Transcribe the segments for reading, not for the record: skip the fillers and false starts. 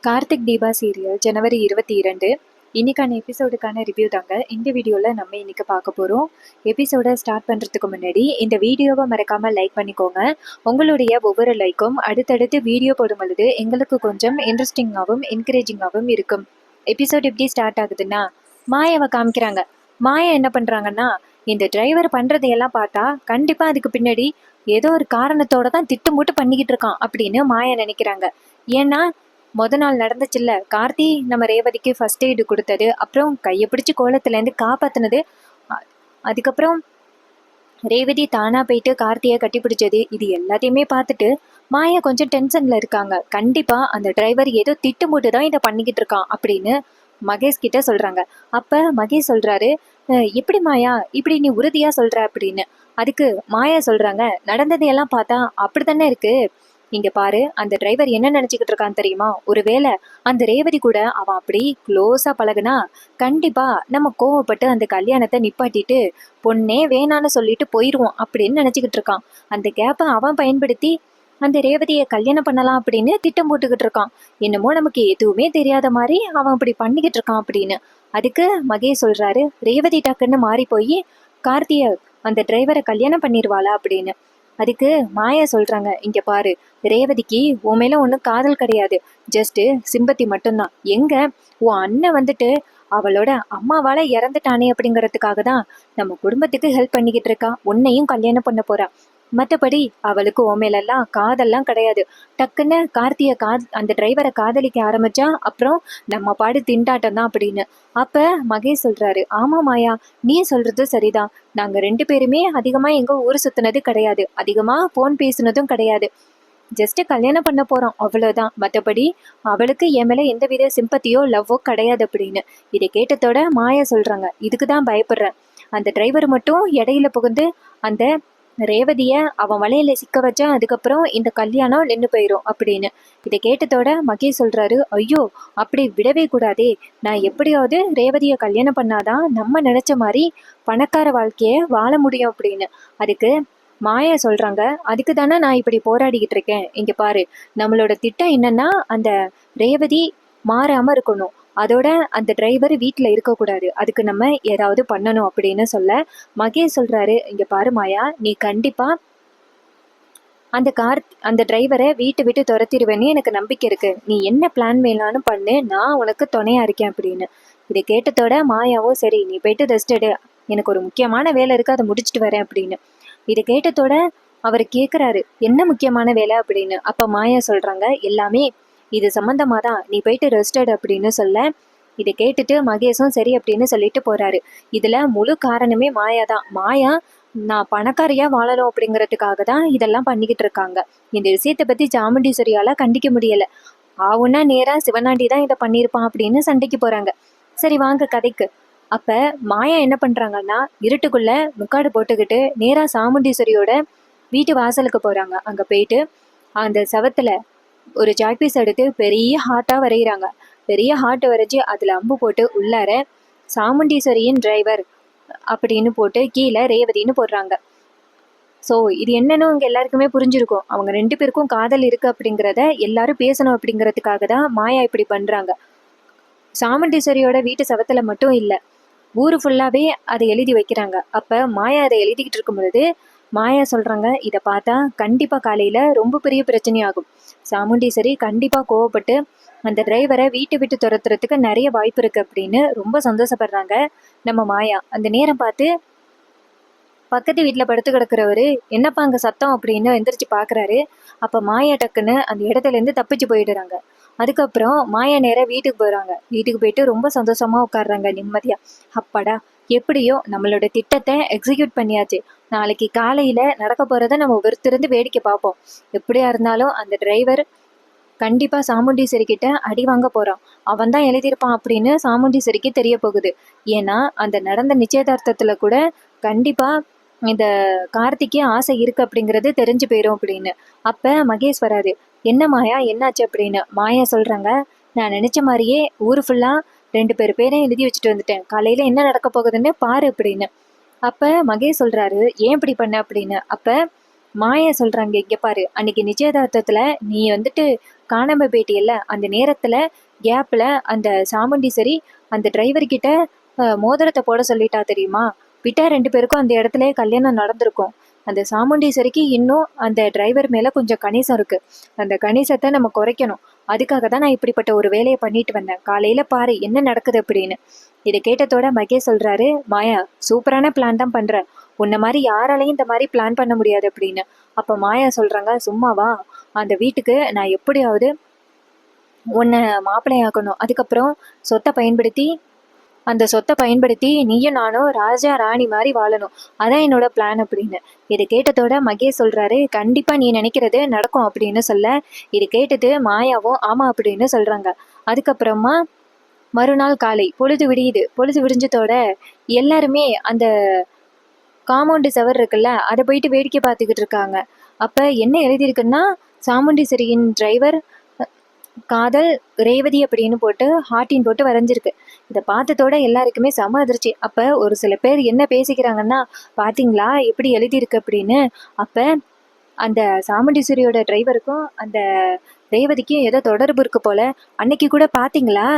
Karthik Deepa serial ஜனவரி 22 இன்னைக்கான எபிசோடுக்கான review தாங்க இந்த வீடியோவில் நம்ம இன்னைக்கு பார்க்க போகிறோம். எபிசோடை ஸ்டார்ட் பண்ணுறதுக்கு முன்னாடி இந்த வீடியோவை மறக்காமல் லைக் பண்ணிக்கோங்க. உங்களுடைய ஒவ்வொரு லைக்கும் அடுத்தடுத்து வீடியோ போடும் பொழுது எங்களுக்கு கொஞ்சம் இன்ட்ரெஸ்டிங்காகவும் என்கரேஜிங்காகவும் இருக்கும். எபிசோட் எப்படி ஸ்டார்ட் ஆகுதுன்னா, மாயாவை காமிக்கிறாங்க. மாயா என்ன பண்ணுறாங்கன்னா, இந்த டிரைவர் பண்ணுறதையெல்லாம் பார்த்தா கண்டிப்பாக அதுக்கு பின்னாடி ஏதோ ஒரு காரணத்தோட தான் திட்டம் பண்ணிக்கிட்டு இருக்கான் அப்படின்னு மாயா நினைக்கிறாங்க. ஏன்னா நாள் நடந்துச்சுல்ல, கார்த்தி நம்ம ரேவதிக்கு ஃபர்ஸ்ட் எய்டு கொடுத்தது, அப்புறம் கையை பிடிச்சி கோலத்துலேருந்து காப்பாத்தினது, அதுக்கப்புறம் ரேவதி தானா போயிட்டு கார்த்தியை கட்டி பிடிச்சது, இது எல்லாத்தையுமே பார்த்துட்டு மாயா கொஞ்சம் டென்ஷன்ல இருக்காங்க. கண்டிப்பா அந்த டிரைவர் ஏதோ திட்டமிட்டு தான் இதை பண்ணிக்கிட்டு இருக்கான் அப்படின்னு மகேஷ் கிட்ட சொல்றாங்க. அப்ப மகேஷ் சொல்றாரு, எப்படி மாயா இப்படி நீ உறுதியா சொல்ற அப்படின்னு. அதுக்கு மாயா சொல்றாங்க, நடந்ததையெல்லாம் பார்த்தா அப்படித்தானே இருக்கு. இங்க பாரு, அந்த டிரைவர் என்ன நினைச்சுக்கிட்டு இருக்கான்னு தெரியுமா? ஒருவேளை அந்த ரேவதி கூட அவன் அப்படி க்ளோஸா பழகுனா கண்டிப்பா நம்ம கோவப்பட்டு அந்த கல்யாணத்தை நிப்பாட்டிட்டு பொண்ணே வேணான்னு சொல்லிட்டு போயிடுவோம் அப்படின்னு நினைச்சுக்கிட்டு இருக்கான். அந்த கேப்பை அவன் பயன்படுத்தி அந்த ரேவதியை கல்யாணம் பண்ணலாம் அப்படின்னு திட்டம் போட்டுக்கிட்டு இருக்கான். என்னமோ நமக்கு எதுவுமே தெரியாத மாதிரி அவன் அப்படி பண்ணிக்கிட்டு இருக்கான் அப்படின்னு. அதுக்கு மகேஷ் சொல்றாரு, ரேவதி டக்குன்னு மாறி போய் கார்த்திய அந்த டிரைவரை கல்யாணம் பண்ணிடுவாளா அப்படின்னு. அதுக்கு மாயா சொல்றாங்க, இங்க பாரு, ரேவதிக்கு உன் மேல ஒன்றும் காதல் கிடையாது, ஜஸ்ட் சிம்பத்தி மட்டும்தான். எங்க உன் அண்ணன் வந்துட்டு அவளோட அம்மாவால இறந்துட்டானே அப்படிங்கறதுக்காக தான் நம்ம குடும்பத்துக்கு ஹெல்ப் பண்ணிக்கிட்டு இருக்கா, உன்னையும் கல்யாணம் பண்ண போறா. மற்றபடி அவளுக்கு உன் மேலெல்லாம் காதெல்லாம் கிடையாது. டக்குன்னு கார்த்திய அந்த டிரைவரை காதலிக்க ஆரம்பிச்சா அப்புறம் நம்ம பாடு திண்டாட்டம் தான் அப்படின்னு. அப்ப மகேஷ் சொல்றாரு, ஆமா மாயா, நீ சொல்றது சரிதான். நாங்க 2 பேருமே அதிகமா எங்க ஊர் சுத்தினது கிடையாது, அதிகமா போன் பேசினதும் கிடையாது. ஜஸ்ட் கல்யாணம் பண்ண போறோம், அவ்வளவுதான். மற்றபடி அவளுக்கு என் மேல எந்தவித சிம்பத்தியோ லவ்வோ கிடையாது அப்படின்னு. இதை கேட்டதோட மாயா சொல்றாங்க, இதுக்குதான் பயப்படுறேன். அந்த டிரைவர் மட்டும் இடையில புகுந்து அந்த ரேவதிய அவன் வலையில சிக்க வச்சா அதுக்கப்புறம் இந்த கல்யாணம் நின்று போயிடும் அப்படின்னு. இதை கேட்டதோட மகேஷ் சொல்றாரு, ஐயோ அப்படி விடவே கூடாதே, நான் எப்படியாவது ரேவதிய கல்யாணம் பண்ணாதான் நம்ம நினைச்ச மாதிரி பணக்கார வாழ்க்கைய வாழ முடியும் அப்படின்னு. அதுக்கு மாயா சொல்றாங்க, அதுக்கு தானே நான் இப்படி போராடிக்கிட்டு இருக்கேன். இங்க பாரு, நம்மளோட திட்டம் என்னன்னா அந்த ரேவதி மாறாம இருக்கணும், அதோட அந்த டிரைவர் வீட்டில் இருக்கக்கூடாது, அதுக்கு நம்ம ஏதாவது பண்ணணும் அப்படின்னு சொல்ல மகேஷ் சொல்றாரு, இங்க பாரு மாயா, நீ கண்டிப்பா அந்த டிரைவரை வீட்டை விட்டு துரத்திடுவேன்னு எனக்கு நம்பிக்கை இருக்கு. நீ என்ன பிளான் வேணாலும் பண்ணு, நான் உனக்கு துணையா இருக்கேன் அப்படின்னு. இதை கேட்டதோட மாயாவும், சரி நீ போயிட்டு ரெஸ்ட் எடு, எனக்கு ஒரு முக்கியமான வேலை இருக்கு, அதை முடிச்சுட்டு வரேன் அப்படின்னு. இதை கேட்டதோட அவர் கேட்குறாரு, என்ன முக்கியமான வேலை அப்படின்னு. அப்போ மாயா சொல்றாங்க, எல்லாமே இது சம்மந்தமா தான், நீ போயிட்டு ரெஸ்ட் எடு அப்படின்னு சொல்ல இதை கேட்டுட்டு மகேஷும் சரி அப்படின்னு சொல்லிட்டு போறாரு. இதுல முழு காரணமே மாயா தான். மாயா நான் பணக்காரியா வாழணும் அப்படிங்கிறதுக்காக தான் இதெல்லாம் பண்ணிக்கிட்டு இருக்காங்க. இந்த விஷயத்தை பத்தி சாமுண்டீஸ்வரியால கண்டிக்க முடியல. ஆவுன்னா நேரா சிவனாண்டி தான் இதை பண்ணியிருப்பான் அப்படின்னு சண்டைக்கு போறாங்க. சரி வாங்க கதைக்கு. அப்ப மாயா என்ன பண்றாங்கன்னா, இருட்டுக்குள்ள முக்காடு போட்டுக்கிட்டு நேரா சாமுண்டீஸ்வரியோட வீட்டு வாசலுக்கு போறாங்க. அங்க போயிட்டு அந்த செவத்துல ஒரு ஜாக்பீஸ் எடுத்து பெரிய ஹார்ட்டா வரைகிறாங்க. பெரிய ஹார்ட் வரைஞ்சி அதுல அம்பு போட்டு உள்ளார சாமுண்டீஸ்வரியின் டிரைவர் அப்படின்னு போட்டு கீழே ரேவதின்னு போடுறாங்க. ஸோ இது என்னன்னு உங்க எல்லாருக்குமே புரிஞ்சிருக்கும். அவங்க 2 பேருக்கும் காதல் இருக்கு அப்படிங்கிறத எல்லாரும் பேசணும் அப்படிங்கிறதுக்காக தான் மாயா இப்படி பண்றாங்க. சாமுண்டீஸ்வரியோட வீட்டு சவத்துல மட்டும் இல்லை, ஊரு ஃபுல்லாவே அதை எழுதி வைக்கிறாங்க. அப்ப மாயா அதை எழுதிக்கிட்டு இருக்கும் பொழுது மாயா சொல்றாங்க, இதை பார்த்தா கண்டிப்பா காலையில ரொம்ப பெரிய பிரச்சனையாகும். சாமுண்டீஸ்வரி கண்டிப்பா கோவப்பட்டு அந்த டிரைவரை வீட்டை விட்டு துரத்துறதுக்கு நிறைய வாய்ப்பு இருக்கு அப்படின்னு ரொம்ப சந்தோஷப்படுறாங்க நம்ம மாயா. அந்த நேரம் பார்த்து பக்கத்து வீட்டில் படுத்து கிடக்குறவரு, என்னப்பா அங்கே சத்தம் அப்படின்னு எந்திரிச்சு பார்க்குறாரு. அப்போ மாயா டக்குன்னு அந்த இடத்துலேருந்து தப்பிச்சு போயிடுறாங்க. அதுக்கப்புறம் மாயா நேராக வீட்டுக்கு போகிறாங்க. வீட்டுக்கு போயிட்டு ரொம்ப சந்தோஷமாக உட்காடுறாங்க நிம்மதியாக. அப்பாடா, எப்படியோ நம்மளோட திட்டத்தை எக்ஸிக்யூட் பண்ணியாச்சு. நாளைக்கு காலையில் நடக்க போகிறத நம்ம ஒருத்திருந்து வேடிக்கை பார்ப்போம். எப்படியா இருந்தாலும் அந்த டிரைவர் கண்டிப்பாக சாமுண்டீஸ்வரி கிட்ட அடி வாங்க போகிறான். அவன் தான் எழுதியிருப்பான் அப்படின்னு சாமுண்டீஸ்வரிக்கு தெரிய போகுது. ஏன்னா அந்த நடந்த நிச்சயதார்த்தத்தில் கூட கண்டிப்பாக இந்த கார்த்திக்கு ஆசை இருக்கு அப்படிங்கிறது தெரிஞ்சு போயிடும் அப்படின்னு. அப்ப மகேஷ் வராது. என்ன மாயா, என்னாச்சு அப்படின்னு. மாயா சொல்றாங்க, நான் நினைச்ச மாதிரியே ஊரு ஃபுல்லா 2 பேரையும் எழுதி வச்சுட்டு வந்துட்டேன், காலையில என்ன நடக்க போகுதுன்னு பாரு அப்படின்னு. அப்ப மகேஷ் சொல்றாரு, ஏன் இப்படி பண்ண அப்படின்னு. அப்ப மாயா சொல்றாங்க, இங்க பாரு, அன்னைக்கு நிச்சயதார்த்தத்துல நீ வந்துட்டு காணாம போயிட்டியல்ல, அந்த நேரத்துல கேப்ல அந்த சாமுண்டீஸ்வரி அந்த டிரைவர் கிட்ட மோதிரத்தை போட சொல்லிட்டா தெரியுமா? விட்டா 2 பேருக்கும் அந்த இடத்துலயே கல்யாணம் நடந்திருக்கும். அந்த சாமுண்டீஸ்வரிக்கு இன்னும் அந்த டிரைவர் மேல கொஞ்சம் கணிசம் இருக்கு. அந்த கணிசத்தை நம்ம குறைக்கணும். அதுக்காக தான் நான் இப்படிப்பட்ட ஒரு வேலையை பண்ணிட்டு வந்தேன். காலையில பாரு என்ன நடக்குது அப்படின்னு. இதை கேட்டதோட மகேஷ் சொல்றாரு, மாயா சூப்பரான பிளான் தான் பண்ற. உன்ன மாதிரி யாராலையும் இந்த மாதிரி பிளான் பண்ண முடியாது அப்படின்னு. அப்ப மாயா சொல்றாங்க, சும்மாவா, அந்த வீட்டுக்கு நான் எப்படியாவது உன்னை மாப்பிள்ளையாக்கணும். அதுக்கப்புறம் சொத்தை பயன்படுத்தி அந்த சொத்தை பயன்படுத்தி நீயும் நானும் ராஜா ராணி மாதிரி வாழணும். அதான் என்னோட பிளான் அப்படின்னு. இதை கேட்டதோட மகேஷ் சொல்றாரு, கண்டிப்பா நீ நினைக்கிறது நடக்கும் அப்படின்னு சொல்ல, இது கேட்டது மாயாவும் ஆமா அப்படின்னு சொல்றாங்க. அதுக்கப்புறமா மறுநாள் காலை பொழுது விடியுது. பொழுது விடிஞ்சதோட எல்லாருமே அந்த காம்பவுண்டு செவர் இருக்குல்ல, அதை போயிட்டு வேடிக்கை பார்த்துக்கிட்டு இருக்காங்க. அப்ப என்ன எழுதியிருக்குன்னா, சாமுண்டீஸ்வரியின் டிரைவர் காதல் ரேவதி அப்படின்னு போட்டு ஹார்ட்டின் போட்டு வரைஞ்சிருக்கு. இதை பார்த்ததோட எல்லாருக்குமே செம அதிர்ச்சி. அப்ப ஒரு சில பேர் என்ன பேசிக்கிறாங்கன்னா, பாத்தீங்களா எப்படி எழுதியிருக்கு அப்படின்னு. அப்ப அந்த சாமுண்டீஸ்வரியோட டிரைவருக்கும் அந்த ரேவதிக்கும் ஏதோ தொடர்பு இருக்கு போல. அன்னைக்கு கூட பாத்தீங்களா,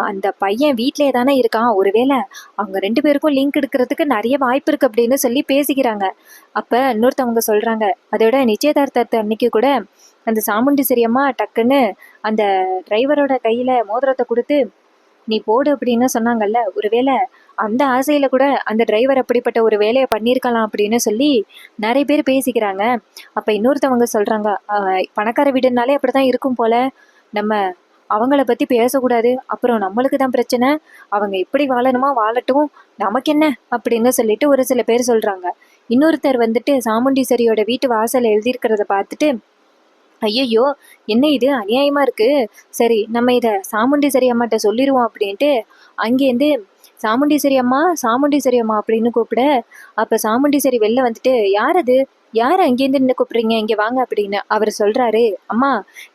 அந்த பையன் வீட்டிலே தானே இருக்கான், ஒருவேளை அவங்க 2 பேருக்கும் லிங்க் எடுக்கிறதுக்கு நிறைய வாய்ப்பு இருக்கு அப்படின்னு சொல்லி பேசிக்கிறாங்க. அப்ப இன்னொருத்தவங்க சொல்றாங்க, அதோட நிச்சயதார்த்தத்தை அன்னைக்கு கூட அந்த சாமுண்டீஸ்வரி அம்மா டக்குன்னு அந்த டிரைவரோட கையில மோதிரத்தை கொடுத்து நீ போடு அப்படின்னு சொன்னாங்கல்ல, ஒருவேளை அந்த ஆசையில கூட அந்த டிரைவர் அப்படிப்பட்ட ஒரு வேலையை பண்ணியிருக்கலாம் அப்படின்னு சொல்லி நிறைய பேர் பேசிக்கிறாங்க. அப்ப இன்னொருத்தவங்க சொல்றாங்க, பணக்கார வீடுனாலே அப்படிதான் இருக்கும் போல, நம்ம அவங்கள பத்தி பேசக்கூடாது, அப்புறம் நம்மளுக்கு தான் பிரச்சனை, அவங்க எப்படி வாழணுமா வாழட்டும், நமக்கு என்ன அப்படின்னு சொல்லிட்டு ஒரு சில பேர் சொல்றாங்க. இன்னொருத்தர் வந்துட்டு சாமுண்டீஸ்வரியோட வீட்டு வாசல் எழுதியிருக்கிறத பார்த்துட்டு, ஐயையோ என்ன இது அநியாயமா இருக்கு, சரி நம்ம இதை சாமுண்டீஸ்வரி அம்மாட்ட சொல்லிடுவோம் அப்படின்ட்டு அங்கேருந்து சாமுண்டீஸ்வரி அம்மா சாமுண்டீஸ்வரி அம்மா அப்படின்னு கூப்பிட, அப்ப சாமுண்டீஸ்வரி வெளில வந்துட்டு, யார் அது, யார் அங்கேருந்து நின்று கூப்பிடுறீங்க, இங்க வாங்க அப்படின்னு அவர் சொல்றாரு. அம்மா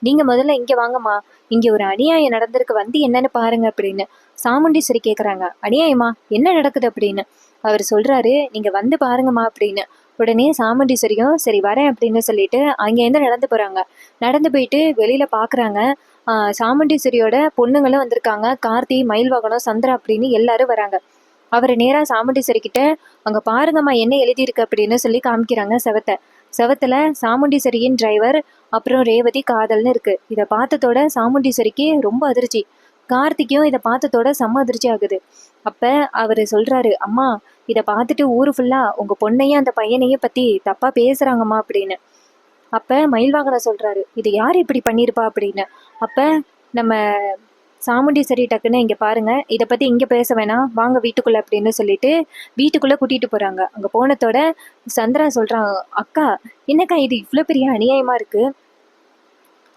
நீங்க முதல்ல இங்க வாங்கம்மா, இங்க ஒரு அநியாயம் நடந்திருக்கு, வந்து என்னன்னு பாருங்க அப்படின்னு. சாமுண்டீஸ்வரி கேக்குறாங்க, அநியாயமா, என்ன நடக்குது அப்படின்னு. அவர் சொல்றாரு, நீங்க வந்து பாருங்கம்மா அப்படின்னு. உடனே சாமுண்டீஸ்வரியும் சரி வரேன் அப்படின்னு சொல்லிட்டு அங்கேருந்து நடந்து போறாங்க. நடந்து போயிட்டு வெளியில பாக்குறாங்க, சாமுண்டீஸ்வரியோட பொண்ணுங்களும் வந்திருக்காங்க. கார்த்தி, மயில்வாகனம், சந்திரா அப்படின்னு எல்லாரும் வராங்க. அவர் நேரா சாமுண்டீஸ்வரி கிட்ட, அங்க பாருங்கம்மா என்ன எழுதியிருக்கு அப்படின்னு சொல்லி காமிக்கிறாங்க செவத்துல சாமுண்டீஸ்வரியின் டிரைவர் அப்புறம் ரேவதி காதல்னு இருக்கு. இதை பார்த்ததோட சாமுண்டீஸ்வரிக்கு ரொம்ப அதிர்ச்சி. கார்த்திக்கும் இதை பார்த்ததோட செம்ம அதிர்ச்சி ஆகுது. அப்ப அவரு சொல்றாரு, அம்மா இதை பார்த்துட்டு ஊரு ஃபுல்லா உங்க பொண்ணையும் அந்த பையனையும் பத்தி தப்பா பேசுறாங்கம்மா அப்படின்னு. அப்ப மயில்வாகனம் சொல்றாரு, இது யார் இப்படி பண்ணிருப்பா அப்படின்னு. அப்ப நம்ம சாமுண்டீஸ்வரி டக்குன்னு இங்க பாருங்க, இதை பத்தி இங்க பேச வேணாம், வாங்க வீட்டுக்குள்ள அப்படின்னு சொல்லிட்டு வீட்டுக்குள்ள கூட்டிட்டு போறாங்க. அங்க போனதோட சந்திரா சொல்றான், அக்கா என்னக்கா இது இவ்வளோ பெரிய அநியாயமா இருக்கு,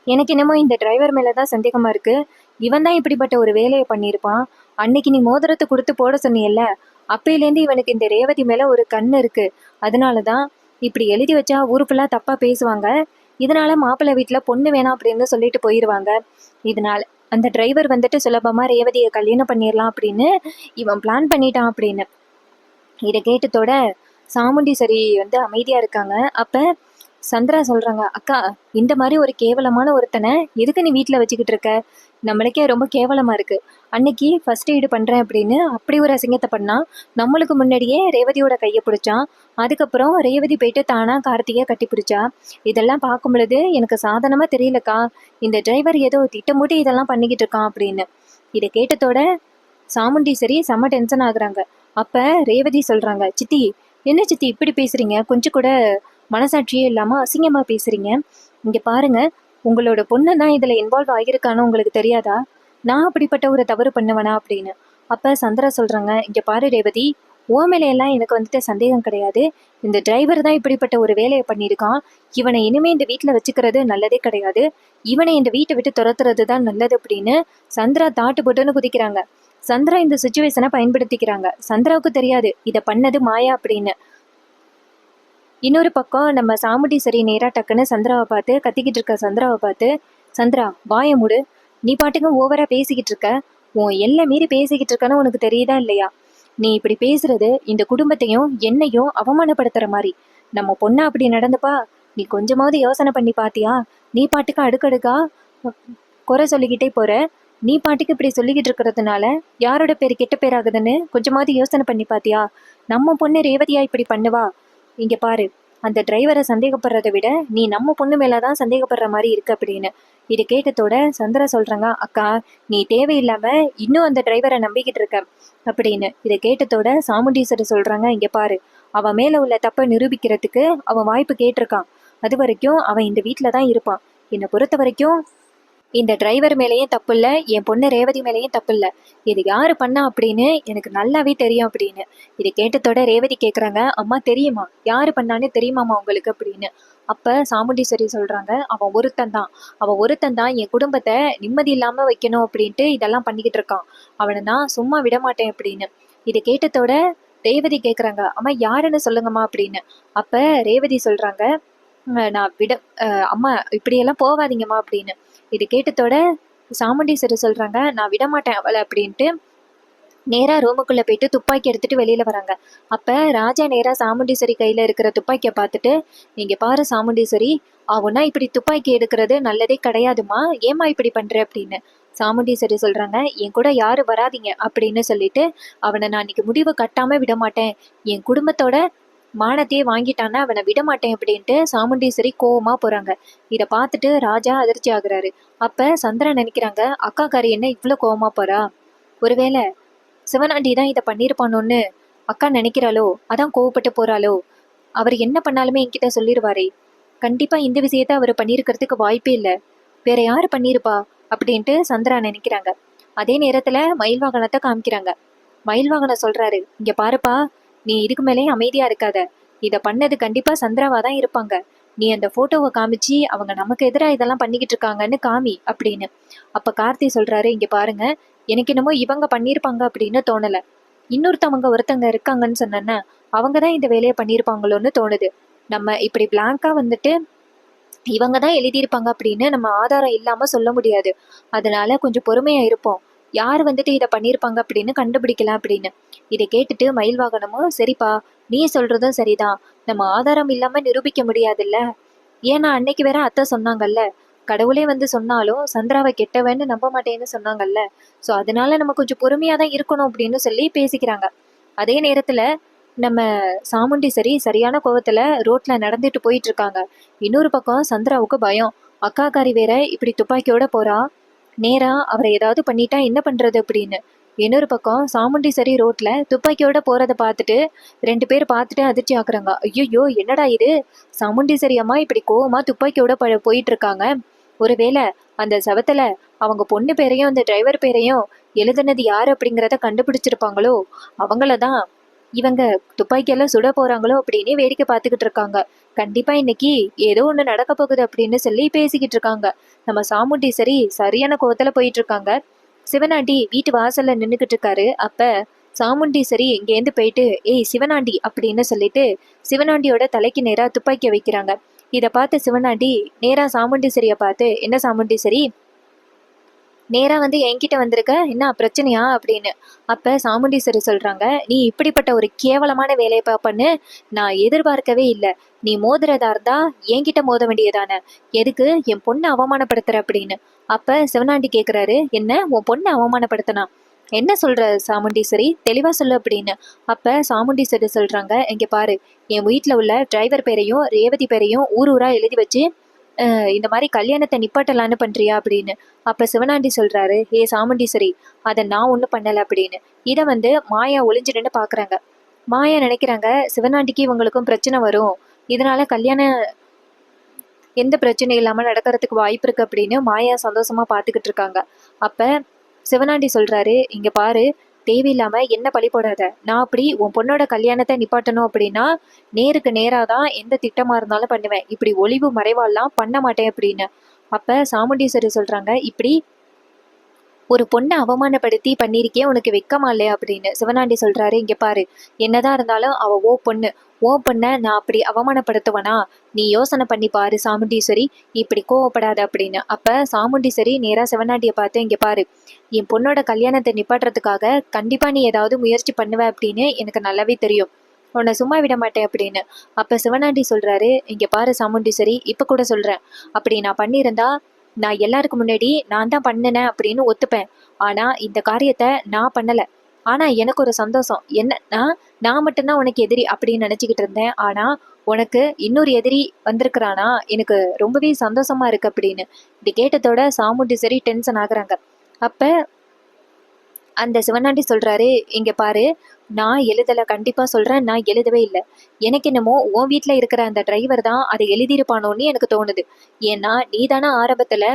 எனக்கு என்னமோ இந்த டிரைவர் மேலதான் சந்தேகமா இருக்கு, இவன் தான் இப்படிப்பட்ட ஒரு வேலையை பண்ணியிருப்பான். அன்னைக்கு நீ மோதிரத்தை கொடுத்து போட சொன்னியல்ல, அப்பையிலேருந்து இவனுக்கு இந்த ரேவதி மேல ஒரு கண் இருக்கு. அதனாலதான் இப்படி எழுதி வச்சா ஊரு ஃபுல்லா தப்பா பேசுவாங்க, இதனால மாப்பிள்ளை வீட்டுல பொண்ணு வேணாம் அப்படின்னு சொல்லிட்டு போயிடுவாங்க. இதனால அந்த டிரைவர் வந்துட்டு சுலபமா ரேவதியை கல்யாணம் பண்ணிடலாம் அப்படின்னு இவன் பிளான் பண்ணிட்டான் அப்படின்னு. இதை கேட்டதோட சாமுண்டீஸ்வரி வந்து அமைதியா இருக்காங்க. அப்ப சந்திரா சொல்றாங்க, அக்கா இந்த மாதிரி ஒரு கேவலமான ஒருத்தனை எதுக்கு நீ வீட்டுல வச்சுக்கிட்டு இருக்க, நம்மளுக்கே ரொம்ப கேவலமா இருக்கு. அன்னைக்கு ஃபர்ஸ்ட் எய்டு பண்றேன் அப்படின்னு அப்படி ஒரு அசிங்கத்தை பண்ணா, நம்மளுக்கு முன்னாடியே ரேவதியோட கையை பிடிச்சான். அதுக்கப்புறம் ரேவதி போயிட்டு தானா கார்த்திகை கட்டி பிடிச்சா. இதெல்லாம் பார்க்கும் பொழுது எனக்கு சாதாரணமா தெரியலக்கா, இந்த டிரைவர் ஏதோ திட்டமூட்டி இதெல்லாம் பண்ணிக்கிட்டு இருக்கான் அப்படின்னு. இதை கேட்டதோட சாமுண்டீஸ்வரி செம்ம டென்ஷன் ஆகுறாங்க. அப்ப ரேவதி சொல்றாங்க, சித்தி என்ன சித்தி இப்படி பேசுறீங்க, கொஞ்சம் கூட மனசாட்சியே இல்லாம அசிங்கமா பேசுறீங்க. இங்க பாருங்க, உங்களோட பொண்ணு தான் இதுல இன்வால்வ் ஆகியிருக்கான்னு உங்களுக்கு தெரியாதா, நான் அப்படிப்பட்ட ஒரு தவறு பண்ணுவேனா அப்படின்னு. அப்ப சந்திரா சொல்றாங்க, இங்க பாரு ரேவதி, ஓ மேல எல்லாம் எனக்கு வந்துட்டு சந்தேகம் கிடையாது, இந்த டிரைவர் தான் இப்படிப்பட்ட ஒரு வேலையை பண்ணியிருக்கான், இவனை இனிமே இந்த வீட்டுல வச்சுக்கிறது நல்லதே கிடையாது, இவனை இந்த வீட்டை விட்டு துரத்துறது தான் நல்லது அப்படின்னு சந்திரா தாட்டு போட்டுன்னு குதிக்கிறாங்க. சந்திரா இந்த சுச்சுவேஷனை பயன்படுத்திக்கிறாங்க. சந்திராவுக்கு தெரியாது இதை பண்ணது மாயா அப்படின்னு. இன்னொரு பக்கம் நம்ம சாமுண்டீஸ்வரி நேரா டக்குன்னு சந்திராவை பார்த்து கத்திக்கிட்டு இருக்க சந்திராவை பார்த்து, சந்திரா வாய மூடு, நீ பாட்டுக்கு ஓவரா பேசிக்கிட்டு இருக்க, உன் எல்லை மீறி பேசிக்கிட்டு இருக்கன்னு உனக்கு தெரியுதா இல்லையா, நீ இப்படி பேசுறது இந்த குடும்பத்தையும் என்னையும் அவமானப்படுத்துற மாதிரி, நம்ம பொண்ணா அப்படி நடந்துப்பா, நீ கொஞ்சமாவது யோசனை பண்ணி பாத்தியா, நீ பாட்டுக்கு அடுக்கடுக்கா குறை சொல்லிக்கிட்டே போற. நீ பாட்டுக்கு இப்படி சொல்லிக்கிட்டு இருக்கிறதுனால யாரோட பேர் கெட்ட பேர் ஆகுதுன்னு கொஞ்சமாவது யோசனை பண்ணி பாத்தியா? நம்ம பொண்ணு ரேவதியா இப்படி பண்ணுவா? இங்க பாரு, அந்த டிரைவரை சந்தேகப்படுறதை விட நீ நம்ம பொண்ணு மேலதான் சந்தேகப்படுற மாதிரி இருக்கு அப்படின்னு. இது கேட்டதோட சந்திரா சொல்றாங்க, அக்கா நீ தேவையில்லாம இன்னும் அந்த டிரைவரை நம்பிக்கிட்டு இருக்க அப்படின்னு. இதை கேட்டதோட சாமுண்டீஸ்வரி சொல்றாங்க, இங்க பாரு, அவன் மேல உள்ள தப்பை நிரூபிக்கிறதுக்கு அவன் வாய்ப்பு கேட்டிருக்கான். அது வரைக்கும் அவன் இந்த வீட்டுல தான் இருப்பான். என்னை பொறுத்த வரைக்கும் இந்த டிரைவர் மேலேயும் தப்பு இல்லை, என் பொண்ணு ரேவதி மேலேயும் தப்பு இல்லை. இது யாரு பண்ணா அப்படின்னு எனக்கு நல்லாவே தெரியும் அப்படின்னு. இதை கேட்டதோட ரேவதி கேட்குறாங்க, அம்மா தெரியுமா யாரு பண்ணான்னு தெரியுமாம்மா உங்களுக்கு அப்படின்னு. அப்ப சாமுண்டீஸ்வரி சொல்றாங்க, அவன் ஒருத்தன் தான் என் குடும்பத்தை நிம்மதி இல்லாம வைக்கணும் அப்படின்ட்டு இதெல்லாம் பண்ணிக்கிட்டு இருக்கான். அவனை நான் சும்மா விட மாட்டேன் அப்படின்னு. இதை கேட்டதோட ரேவதி கேட்குறாங்க, அம்மா யாருன்னு சொல்லுங்கம்மா அப்படின்னு. அப்ப ரேவதி சொல்றாங்க, நான் விட அம்மா இப்படியெல்லாம் போகாதீங்கம்மா அப்படின்னு. இது கேட்டதோட சாமுண்டீஸ்வரி சொல்றாங்க, நான் விட மாட்டேன் அவளை அப்படின்ட்டு நேரா ரூமுக்குள்ள போயிட்டு துப்பாக்கி எடுத்துட்டு வெளியில வராங்க. அப்ப ராஜா நேரா சாமுண்டீஸ்வரி கையில இருக்கிற துப்பாக்கியை பார்த்துட்டு, நீங்க பாரு சாமுண்டீஸ்வரி, அவனா இப்படி துப்பாக்கி எடுக்கிறது நல்லதே கிடையாதுமா, ஏமா இப்படி பண்ற அப்படின்னு. சாமுண்டீஸ்வரி சொல்றாங்க, என் கூட யாரும் வராதிங்க அப்படின்னு சொல்லிட்டு அவனை நான் இன்னைக்கு முடிவு கட்டாம விட மாட்டேன், என் குடும்பத்தோட மானத்தையே வாங்கிட்டான்னா அவனை விட மாட்டேன் அப்படின்ட்டு சாமுண்டீஸ்வரி கோவமா போறாங்க. இதை பார்த்துட்டு ராஜா அதிர்ச்சி ஆகுறாரு. அப்ப சந்திரன் நினைக்கிறாங்க, அக்காக்காரி என்ன இவ்வளவு கோவமா போறா? ஒருவேளை சிவனாண்டி தான் இதை பண்ணியிருப்பானோன்னு அக்கா நினைக்கிறாளோ, அதான் கோவப்பட்டு போறாளோ? அவர் என்ன பண்ணாலுமே என்கிட்ட சொல்லிடுவாரே, கண்டிப்பா இந்த விஷயத்த அவர் பண்ணியிருக்கிறதுக்கு வாய்ப்பே இல்லை, வேற யாரு பண்ணியிருப்பா அப்படின்ட்டு சந்திரா நினைக்கிறாங்க. அதே நேரத்துல மயில் வாகனத்தை காமிக்கிறாங்க. மயில் வாகனம் சொல்றாரு, இங்க பாருப்பா, நீ இதுக்கு மேலேயும் அமைதியா இருக்காத, இதை பண்ணது கண்டிப்பா சந்திராவா தான் இருப்பாங்க. நீ அந்த போட்டோவை காமிச்சு அவங்க நமக்கு எதிராக இதெல்லாம் பண்ணிக்கிட்டு இருக்காங்கன்னு காமி அப்படின்னு. அப்ப கார்த்தி சொல்றாரு, இங்க பாருங்க, எனக்கு என்னமோ இவங்க பண்ணியிருப்பாங்க அப்படின்னு தோணல, ஒருத்தங்க இருக்காங்கன்னு சொன்னேன்னா அவங்கதான் இந்த வேலையை பண்ணியிருப்பாங்களோன்னு தோணுது. நம்ம இப்படி பிளாங்கா வந்துட்டு இவங்க தான் எழுதியிருப்பாங்க அப்படின்னு நம்ம ஆதாரம் இல்லாம சொல்ல முடியாது. அதனால கொஞ்சம் பொறுமையா இருப்போம், யார் வந்துட்டு இதை பண்ணியிருப்பாங்க அப்படின்னு கண்டுபிடிக்கலாம் அப்படின்னு. இதை கேட்டுட்டு மயில் வாகனமும், சரிப்பா நீ சொல்றதும் சரிதான், நம்ம ஆதாரம் இல்லாம நிரூபிக்க முடியாதுல்ல, ஏன்னா அன்னைக்கு வேற அத்தை சொன்னாங்கல்ல, கடவுளே வந்து சொன்னாலும் சந்திராவை கெட்டவன்னு நம்ப மாட்டேன்னு சொன்னாங்கல்ல, ஸோ அதனால நம்ம கொஞ்சம் பொறுமையா தான் இருக்கணும் அப்படின்னு சொல்லி பேசிக்கிறாங்க. அதே நேரத்துல நம்ம சாமுண்டீஸ்வரி சரியான கோவத்துல ரோட்ல நடந்துட்டு போயிட்டு இருக்காங்க. இன்னொரு பக்கம் சந்திராவுக்கு பயம், அக்காக்காரி வேற இப்படி துப்பாக்கியோட போறா, நேரா அவரை ஏதாவது பண்ணிட்டா என்ன பண்றது அப்படின்னு. இன்னொரு பக்கம் சாமுண்டீஸ்வரி ரோட்ல துப்பாக்கியோட போறதை பார்த்துட்டு 2 பேர் பார்த்துட்டு அதிர்ச்சி ஆக்குறாங்க. ஐயோ என்னடா இது, சாமுண்டீஸ்வரி அம்மா இப்படி கோவமா துப்பாக்கியோட போயிட்டு இருக்காங்க, ஒருவேளை அந்த சவத்துல அவங்க பொண்ணு பேரையும் அந்த டிரைவர் பேரையும் எழுதுனது யாரு அப்படிங்கிறத கண்டுபிடிச்சிருப்பாங்களோ, அவங்களதான் இவங்க துப்பாக்கியெல்லாம் சுட போறாங்களோ அப்படின்னு வேடிக்கை பார்த்துக்கிட்டு இருக்காங்க. கண்டிப்பா இன்னைக்கு ஏதோ ஒண்ணு நடக்க போகுது அப்படின்னு சொல்லி பேசிக்கிட்டு இருக்காங்க. நம்ம சாமுண்டீஸ்வரி சரியான கோவத்துல போயிட்டு இருக்காங்க. சிவனாண்டி வீட்டு வாசல்ல நின்னுக்கிட்டு இருக்காரு. அப்ப சாமுண்டீஸ்வரி இங்கேருந்து போயிட்டு, ஏய் சிவனாண்டி அப்படின்னு சொல்லிட்டு சிவனாண்டியோட தலைக்கு நேரா துப்பாக்கியை வைக்கிறாங்க. இதை பார்த்து சிவனாண்டி நேரா சாமுண்டீஸ்வரிய பார்த்து, என்ன சாமுண்டீஸ்வரி, நேரா வந்து என்கிட்ட வந்திருக்க, என்ன பிரச்சனையா அப்படின்னு. அப்ப சாமுண்டீஸ்வரி சொல்றாங்க, நீ இப்படிப்பட்ட ஒரு கேவலமான வேலையை பார்ப்பன்னு நான் எதிர்பார்க்கவே இல்லை, நீ மோதுறதா இருந்தா என்கிட்ட மோத வேண்டியதானே, எதுக்கு என் பொண்ணை அவமானப்படுத்துற அப்படின்னு. அப்ப சிவனாண்டி கேக்குறாரு, என்ன உன் பொண்ணை அவமானப்படுத்தினா, என்ன சொல்ற சாமுண்டீஸ்வரி, தெளிவா சொல்லு அப்படின்னு. அப்ப சாமுண்டீஸ்வரி சொல்றாங்க, இங்க பாரு, என் வீட்டுல உள்ள டிரைவர் பேரையும் ரேவதி பேரையும் ஊர் ஊரா எழுதி வச்சு இந்த மாதிரி கல்யாணத்தை நிப்பாட்டலான்னு பண்றியா அப்படின்னு. அப்ப சிவனாண்டி சொல்றாரு, ஏ சாமுண்டீஸ்வரி, அதை நான் ஒண்ணும் பண்ணல அப்படின்னு. இதை வந்து மாயா ஒளிஞ்சிடுன்னு பாக்குறாங்க. மாயா நினைக்கிறாங்க, சிவனாண்டிக்கு இவங்களுக்கும் பிரச்சனை வரும், இதனால கல்யாணம் எந்த பிரச்சனையும் இல்லாம நடக்கிறதுக்கு வாய்ப்பு இருக்கு அப்படின்னு மாயா சந்தோஷமா பாத்துக்கிட்டு இருக்காங்க. அப்ப சிவனாண்டி சொல்றாரு, இங்க பாரு, தேவையில்லாம என்ன பழி போடாத, நான் அப்படி உன் பொண்ணோட கல்யாணத்தை நிப்பாட்டணும் அப்படின்னா நேருக்கு நேராதான் எந்த திட்டமா இருந்தாலும் பண்ணுவேன், இப்படி ஒளிவு மறைவாலாம் பண்ண மாட்டேன் அப்படின்னு. அப்ப சாமுண்டீஸ்வரி சொல்றாங்க, இப்படி ஒரு பொண்ணை அவமானப்படுத்தி பண்ணிருக்கே, உனக்கு வெக்கமா இல்லையா அப்படின்னு. சிவனாண்டி சொல்றாரு, இங்க பாரு, என்னதான் இருந்தாலும் அவ ஓ பொண்ண நான் அப்படி அவமானப்படுத்துவனா, நீ யோசனை பண்ணி பாரு சாமுண்டீஸ்வரி, இப்படி கோவப்படாத அப்படின்னு. அப்ப சாமுண்டீஸ்வரி நேரா சிவனாண்டியை பார்த்து, இங்க பாரு, என் பொண்ணோட கல்யாணத்தை நிப்பாட்டுறதுக்காக கண்டிப்பா நீ ஏதாவது முயற்சி பண்ணுவ அப்படின்னு எனக்கு நல்லாவே தெரியும், உன்னை சும்மா விட மாட்டேன் அப்படின்னு. அப்ப சிவனாண்டி சொல்றாரு, இங்க பாரு சாமுண்டீஸ்வரி, இப்ப கூட சொல்றேன், அப்படி நான் பண்ணியிருந்தா நான் எல்லாருக்கும் முன்னாடி நான் தான் பண்ணினேன் அப்படின்னு ஒத்துப்பேன். ஆனா இந்த காரியத்தை நான் பண்ணல. ஆனா எனக்கு ஒரு சந்தோஷம் என்னன்னா, நான் மட்டும்தான் உனக்கு எதிரி அப்படின்னு நினைச்சுக்கிட்டு இருந்தேன். ஆனா உனக்கு இன்னொரு எதிரி வந்திருக்கிறானா, எனக்கு ரொம்பவே சந்தோஷமா இருக்கு அப்படின்னு. இது கேட்டதோட சாமுண்டி சரி டென்ஷன் ஆகுறாங்க. அப்ப அந்த சிவனாண்டி சொல்றாரு, இங்க பாரு, நான் எழுதல, கண்டிப்பா சொல்றேன், நான் எழுதவே இல்லை. எனக்கு என்னமோ உன் வீட்டுல இருக்கிற அந்த டிரைவர் தான் அதை எழுதியிருப்பானோன்னு எனக்கு தோணுது. ஏன்னா நீ தானே ஆரம்பத்துல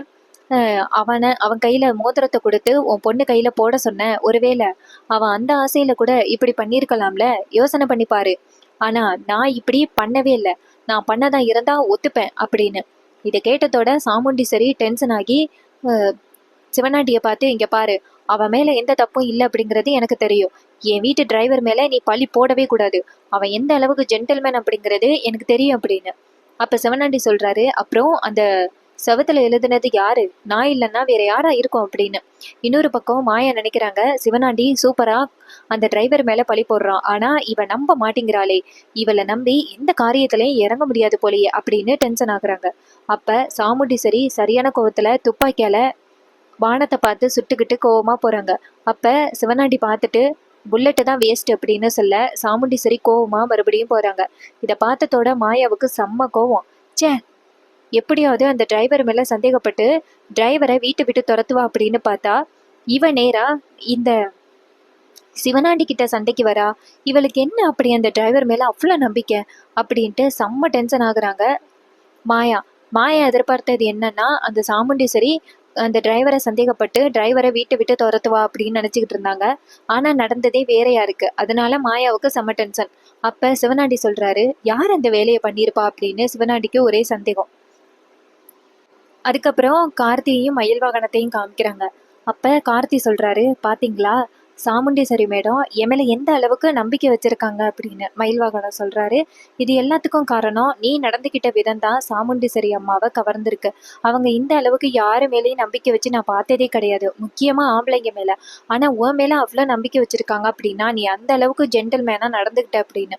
அவன் கையில மோதிரத்தை கொடுத்து உன் பொண்ணு கையில போட சொன்ன. ஒருவேளை அவன் அந்த ஆசையில கூட இப்படி பண்ணியிருக்கலாம்ல, யோசனை பண்ணி பாரு. ஆனா நான் இப்படி பண்ணவே இல்லை. நான் பண்ணதா இருந்தா ஒத்துப்பேன் அப்படின்னு. இதை கேட்டதோட சாமுண்டி சரி டென்ஷன் ஆகி சிவனாண்டியை பார்த்து, இங்க பாரு, அவன் மேல எந்த தப்பும் இல்லை அப்படிங்கிறது எனக்கு தெரியும். என் வீட்டு டிரைவர் மேல நீ பழி போடவே கூடாது. அவன் எந்த அளவுக்கு ஜென்டில்மேன் அப்படிங்கிறது எனக்கு தெரியும் அப்படின்னு. அப்ப சிவனாண்டி சொல்றாரு, அப்புறம் அந்த செவத்துல எழுதுனது யாரு? நான் இல்லைன்னா வேற யாரா இருக்கும் அப்படின்னு. இன்னொரு பக்கம் மாயா நினைக்கிறாங்க, சிவனாண்டி சூப்பரா அந்த டிரைவர் மேல பழி போடுறான். ஆனா இவ நம்ப மாட்டேங்கிறாளே, இவளை நம்பி எந்த காரியத்திலையும் இறங்க முடியாது போலயே அப்படின்னு டென்ஷன் ஆகுறாங்க. அப்ப சாமுண்டி சரி சரியான கோவத்துல துப்பாக்கியால வானத்தை பார்த்து சுட்டுக்கிட்டு கோவமா போறாங்க. அப்ப சிவனாண்டி பார்த்துட்டு புல்லட்டு தான் வேஸ்ட் அப்படின்னு சொல்ல சாமுண்டி சரி கோவமா மறுபடியும் போறாங்க. இதை பார்த்ததோட மாயாவுக்கு செம்ம கோவம். சே, எப்படியாவது அந்த டிரைவர் மேல சந்தேகப்பட்டு டிரைவரை வீட்டை விட்டு துரத்துவா அப்படின்னு பார்த்தா இவ நேரா இந்த சிவனாண்டி கிட்ட சண்டைக்கு வரா. இவளுக்கு என்ன அப்படி அந்த டிரைவர் மேல அவ்வளோ நம்பிக்கை அப்படின்ட்டு செம்ம டென்ஷன் ஆகுறாங்க மாயா. மாயா எதிர்பார்த்தது என்னன்னா, அந்த சாமுண்டி சரி அந்த டிரைவரை சந்தேகப்பட்டு டிரைவரை வீட்டை விட்டு துரத்துவா அப்படின்னு நினைச்சுக்கிட்டு இருந்தாங்க. ஆனா நடந்ததே வேறையா இருக்கு. அதனால மாயாவுக்கு செம்ம டென்ஷன். அப்ப சிவனாண்டி சொல்றாரு, யார் அந்த வேலையை பண்ணியிருப்பா அப்படின்னு சிவனாண்டிக்கு ஒரே சந்தேகம். அதுக்கப்புறம் கார்த்தியையும் மயில் வாகனத்தையும் காமிக்கிறாங்க. அப்ப கார்த்தி சொல்றாரு, பாத்தீங்களா சாமுண்டீஸ்வரி மேடம் என் மேல எந்த அளவுக்கு நம்பிக்கை வச்சிருக்காங்க அப்படின்னு. மயில் வாகனம் சொல்றாரு, இது எல்லாத்துக்கும் காரணம் நீ நடந்துகிட்ட விதம் தான் சாமுண்டீஸ்வரி அம்மாவை கவர்ந்திருக்கு. அவங்க இந்த அளவுக்கு யாரு மேலேயும் நம்பிக்கை வச்சு நான் பார்த்ததே கிடையாது, முக்கியமா ஆம்பளைங்க மேல. ஆனா உன் மேல அவ்வளவு நம்பிக்கை வச்சிருக்காங்க அப்படின்னா நீ அந்த அளவுக்கு ஜென்டில்மேனா நடந்துகிட்ட அப்படின்னு.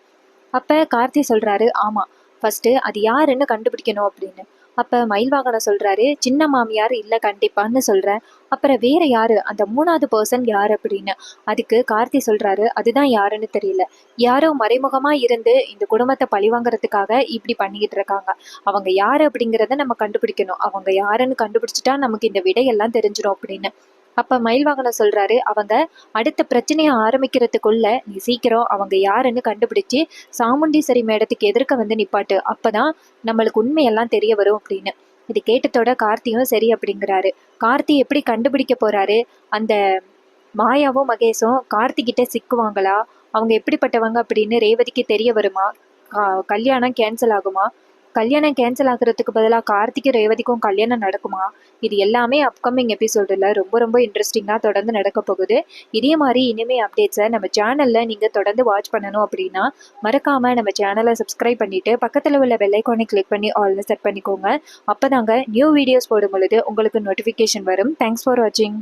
அப்ப கார்த்தி சொல்றாரு, ஆமா, ஃபர்ஸ்ட் அது யாருன்னு கண்டுபிடிக்கணும் அப்படின்னு. அப்ப மயில் வாகனம் சொல்றாரு, சின்ன மாமியார் இல்ல கண்டிப்பான்னு சொல்றேன். அப்புறம் வேற யாரு, அந்த மூணாவது பர்சன் யாரு அப்படின்னு. அதுக்கு கார்த்தி சொல்றாரு, அதுதான் யாருன்னு தெரியல. யாரோ மறைமுகமா இருந்து இந்த குடும்பத்தை பழிவாங்கறதுக்காக இப்படி பண்ணிக்கிட்டு இருக்காங்க. அவங்க யாரு அப்படிங்கிறத நம்ம கண்டுபிடிக்கணும். அவங்க யாருன்னு கண்டுபிடிச்சிட்டா நமக்கு இந்த விடையெல்லாம் தெரிஞ்சிடும் அப்படின்னு. அப்ப மயில் வாகனம் சொல்றாரு, அவங்க அடுத்த பிரச்சனையை ஆரம்பிக்கிறதுக்குள்ள நீ சீக்கிரம் அவங்க யாருன்னு கண்டுபிடிச்சு சாமுண்டீஸ்வரி மேடத்துக்கு எதிர்க்க வந்து நிப்பாட்டு. அப்பதான் நம்மளுக்கு உண்மையெல்லாம் தெரிய வரும் அப்படின்னு. இது கேட்டதோட கார்த்தியும் சரி அப்படிங்கிறாரு. கார்த்தி எப்படி கண்டுபிடிக்க போறாரு? அந்த மாயாவும் மகேஷும் கார்த்தி கிட்ட சிக்குவாங்களா? அவங்க எப்படிப்பட்டவங்க அப்படின்னு ரேவதிக்கு தெரிய வருமா? கல்யாணம் கேன்சல் ஆகுமா? கல்யாணம் கேன்சல் ஆகுறதுக்கு பதிலாக கார்த்திக்கும் ரேவதிக்கும் கல்யாணம் நடக்குமா? இது எல்லாமே அப்கமிங் எபிசோடில் ரொம்ப ரொம்ப இன்ட்ரெஸ்டிங்காக தொடர்ந்து நடக்க போகுது. இதே மாதிரி இனிமே அப்டேட்ஸை நம்ம சேனலில் நீங்கள் தொடர்ந்து வாட்ச் பண்ணணும் அப்படின்னா மறக்காமல் நம்ம சேனலை சப்ஸ்கிரைப் பண்ணிவிட்டு பக்கத்தில் உள்ள பெல்லைக்கானை கிளிக் பண்ணி ஆல்னு செட் பண்ணிக்கோங்க. அப்போ தாங்க நியூ வீடியோஸ் போடும் பொழுது உங்களுக்கு நோட்டிஃபிகேஷன் வரும். தேங்க்ஸ் ஃபார் வாட்சிங்.